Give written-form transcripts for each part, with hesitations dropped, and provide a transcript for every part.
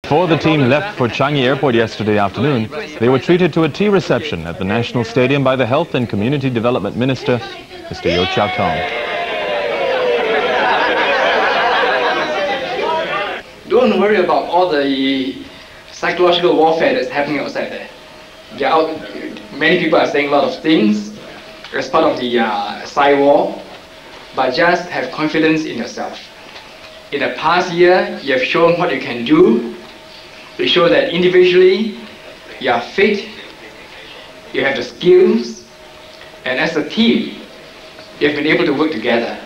Before the team left for Changi Airport yesterday afternoon, they were treated to a tea reception at the National Stadium by the Health and Community Development Minister, Mr. Yeo Cheow Tong. Don't worry about all the psychological warfare that's happening outside there. Many people are saying a lot of things as part of the side war, but just have confidence in yourself. In the past year, you have shown what you can do. You show that individually, you are fit, you have the skills, and as a team, you have been able to work together.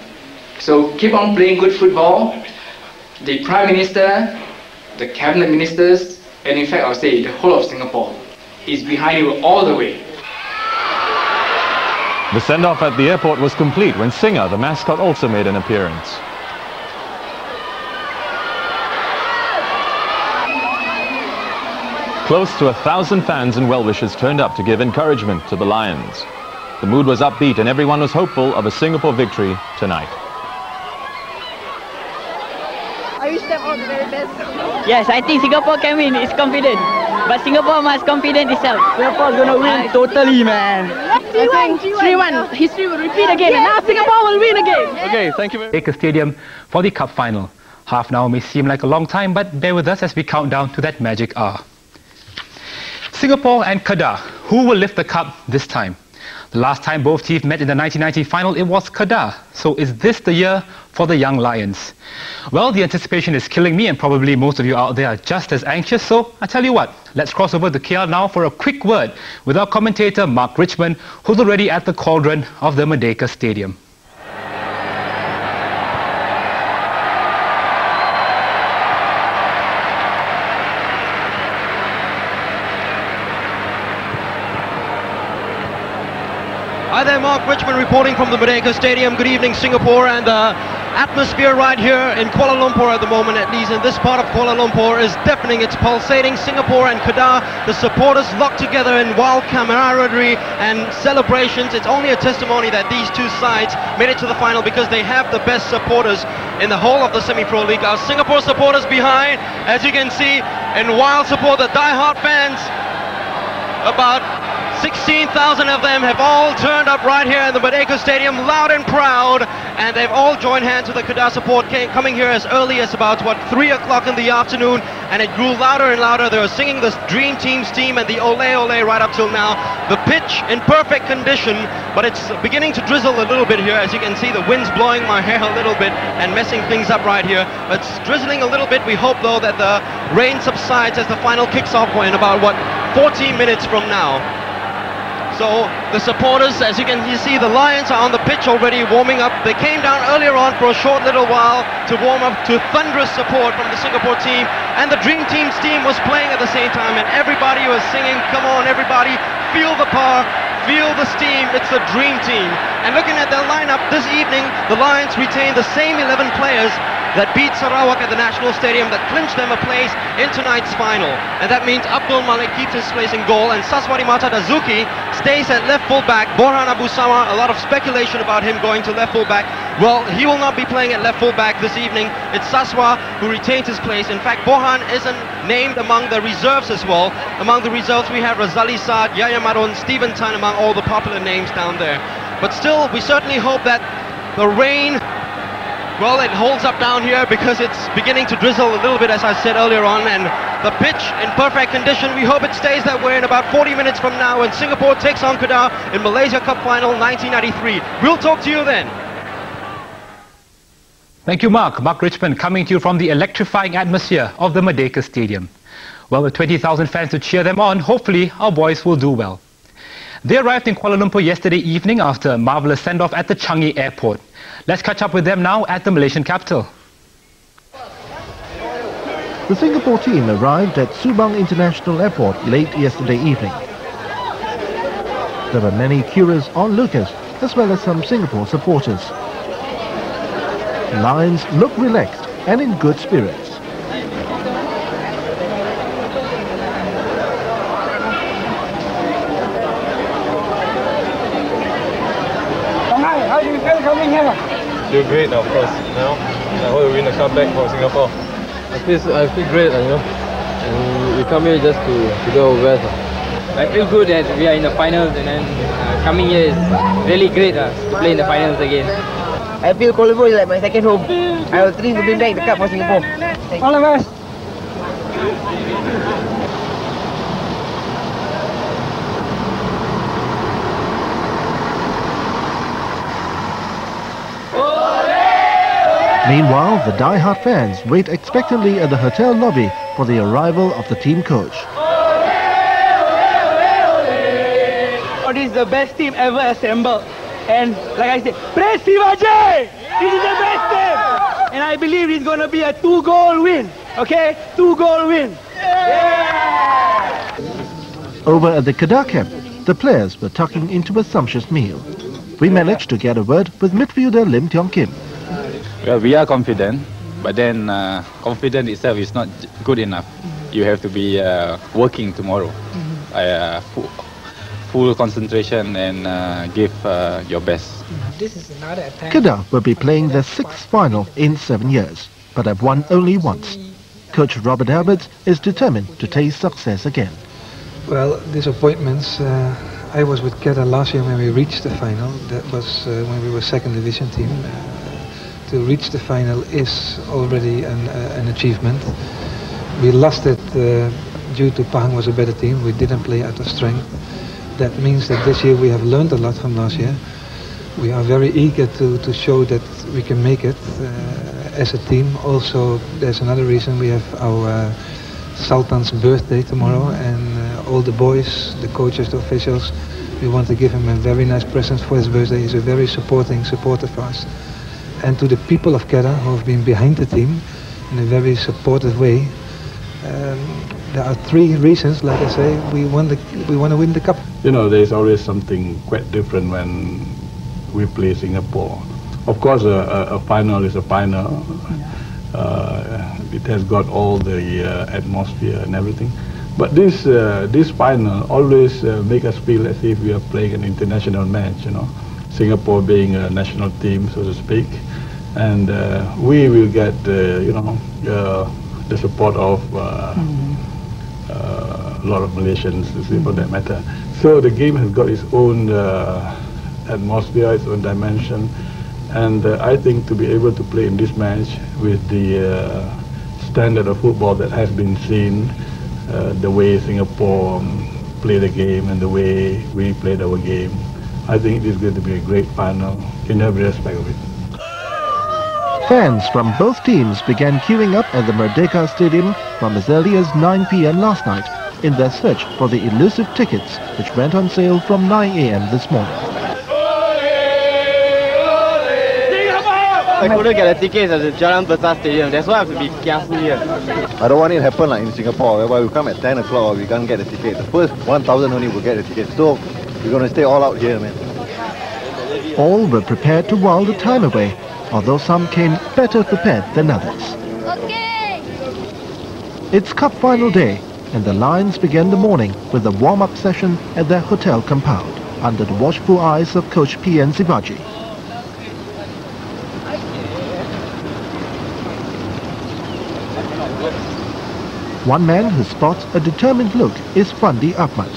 So keep on playing good football. The Prime Minister, the Cabinet Ministers, and in fact I'll say the whole of Singapore is behind you all the way. The send-off at the airport was complete when Singer, the mascot, also made an appearance. Close to 1,000 fans and well-wishers turned up to give encouragement to the Lions. The mood was upbeat and everyone was hopeful of a Singapore victory tonight. I wish them all the very best. Yes, I think Singapore can win. It's confident. But Singapore must confident itself. Singapore's going to win totally, man. I think 3-1. History will repeat again. And now Singapore will win again. Okay, thank you very much. Malaysia Stadium for the cup final. Half an hour may seem like a long time, but bear with us as we count down to that magic hour. Singapore and Kedah, who will lift the cup this time? The last time both teams met in the 1990 final, it was Kedah. So is this the year for the young Lions? Well, the anticipation is killing me and probably most of you out there are just as anxious. So I tell you what, let's cross over to KL now for a quick word with our commentator Mark Richmond, who's already at the cauldron of the Merdeka Stadium. Hi there, Mark Richmond reporting from the Merdeka Stadium. Good evening, Singapore. And the atmosphere right here in Kuala Lumpur at the moment, at least in this part of Kuala Lumpur, is deafening. It's pulsating. Singapore and Kedah, the supporters locked together in wild camaraderie and celebrations. It's only a testimony that these two sides made it to the final because they have the best supporters in the whole of the Semi-Pro League. Our Singapore supporters behind, as you can see, in wild support, the die-hard fans, about 16,000 of them have all turned up right here in the Merdeka Stadium, loud and proud, and they've all joined hands with the Kedah support, coming here as early as about, 3 o'clock in the afternoon, and it grew louder and louder. They were singing the Dream Team's team and the Ole Ole right up till now. The pitch in perfect condition, but it's beginning to drizzle a little bit here. As you can see, the wind's blowing my hair a little bit and messing things up right here. But it's drizzling a little bit. We hope, though, that the rain subsides as the final kicks off in about, 14 minutes from now. So the supporters, as you can see, the Lions are on the pitch already warming up. They came down earlier on for a short little while to warm up to thunderous support from the Singapore team. And the Dream Team's team was playing at the same time, and everybody was singing, "Come on everybody, feel the power, feel the steam, it's the Dream Team." And looking at their lineup this evening, the Lions retain the same 11 players that beat Sarawak at the National Stadium, that clinched them a place in tonight's final. And that means Abdul Malik keeps his place in goal, and Saswati Mata Dazuki stays at left full-back. Borhan Abu Sama, a lot of speculation about him going to left full-back. Well, he will not be playing at left full-back this evening. It's Saswa who retains his place. In fact, Borhan isn't named among the reserves as well. Among the reserves we have Razali Saad, Yaya Marun, Stephen Tan, among all the popular names down there. But still, we certainly hope that the rain, well, it holds up down here because it's beginning to drizzle a little bit, as I said earlier on, and the pitch in perfect condition. We hope it stays that way in about 40 minutes from now when Singapore takes on Kedah in Malaysia Cup Final 1993. We'll talk to you then. Thank you, Mark. Mark Richmond coming to you from the electrifying atmosphere of the Merdeka Stadium. Well, with 20,000 fans to cheer them on, hopefully our boys will do well. They arrived in Kuala Lumpur yesterday evening after a marvellous send-off at the Changi Airport. Let's catch up with them now at the Malaysian capital. The Singapore team arrived at Subang International Airport late yesterday evening. There were many curious onlookers as well as some Singapore supporters. Lions look relaxed and in good spirits. How do you feel coming here? Feel great of course. I hope we win the cup back for Singapore. I feel great, we come here just to do our best. I feel good that we are in the finals, and then coming here is really great to play in the finals again. I feel Kuala Lumpur is like my second home. I will try to bring back the cup for Singapore. All the best. Meanwhile, the die-hard fans wait expectantly at the hotel lobby for the arrival of the team coach. This is the best team ever assembled. And like I said, praise Sivaji! This is the best team! And I believe it's going to be a 2-goal win. Okay? 2-goal win. Yeah! Over at the Kedah camp, the players were tucking into a sumptuous meal. We managed to get a word with midfielder Lim Tiong Kim. Well, we are confident, but then confidence itself is not good enough. You have to be working tomorrow. Full concentration and give your best. This is another attack. Kedah will be playing their 6th final in 7 years, but have won only once. Coach Robert Alberts is determined to taste success again. Well, disappointments. I was with Kedah last year when we reached the final. That was when we were second division team. To reach the final is already an achievement. We lost it due to Pahang was a better team. We didn't play at our strength. That means that this year we have learned a lot from last year. We are very eager to show that we can make it as a team. Also, there's another reason. We have our Sultan's birthday tomorrow, and all the boys, the coaches, the officials, we want to give him a very nice present for his birthday. He's a very supporter for us. And to the people of Kedah who have been behind the team in a very supportive way, there are 3 reasons. Like I say, we want to win the cup. You know, there's always something quite different when we play Singapore. Of course, a final is a final. It has got all the atmosphere and everything. But this final always make us feel as if we are playing an international match. You know, Singapore being a national team, so to speak, and we will get the support of a lot of Malaysians, for that matter. So the game has got its own atmosphere, its own dimension, and I think to be able to play in this match with the standard of football that has been seen, the way Singapore play the game and the way we played our game, I think it is going to be a great final in every aspect of it. Fans from both teams began queuing up at the Merdeka Stadium from as early as 9 p.m. last night in their search for the elusive tickets which went on sale from 9 a.m. this morning. I couldn't get a ticket at the Jalan Besar Stadium, that's why I have to be careful here. I don't want it to happen like in Singapore, whereby we come at 10 o'clock, we can't get a ticket. The first 1,000 only will get a ticket, so we're going to stay all out here, man. All were prepared to while the time away, although some came better prepared than others. Okay. It's cup final day, and the Lions began the morning with a warm-up session at their hotel compound, under the watchful eyes of Coach P.N. Sivaji. One man who spots a determined look is Fandi Ahmad,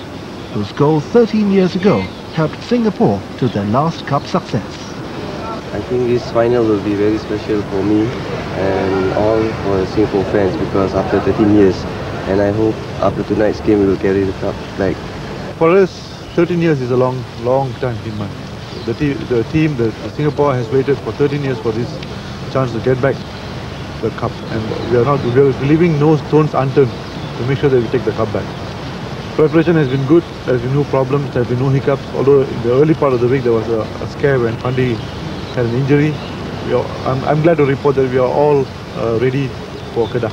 whose goal 13 years ago helped Singapore to their last cup success. I think this final will be very special for me and all for Singapore fans, because after 13 years, and I hope after tonight's game we will carry the cup back. For us, 13 years is a long time, Hinman. The Singapore has waited for 13 years for this chance to get back the cup, and we are leaving no stones unturned to make sure that we take the cup back. Preparation has been good, there has been no problems, there have been no hiccups, although in the early part of the week there was a scare when Fandi had an injury. I'm glad to report that we are all ready for Kedah.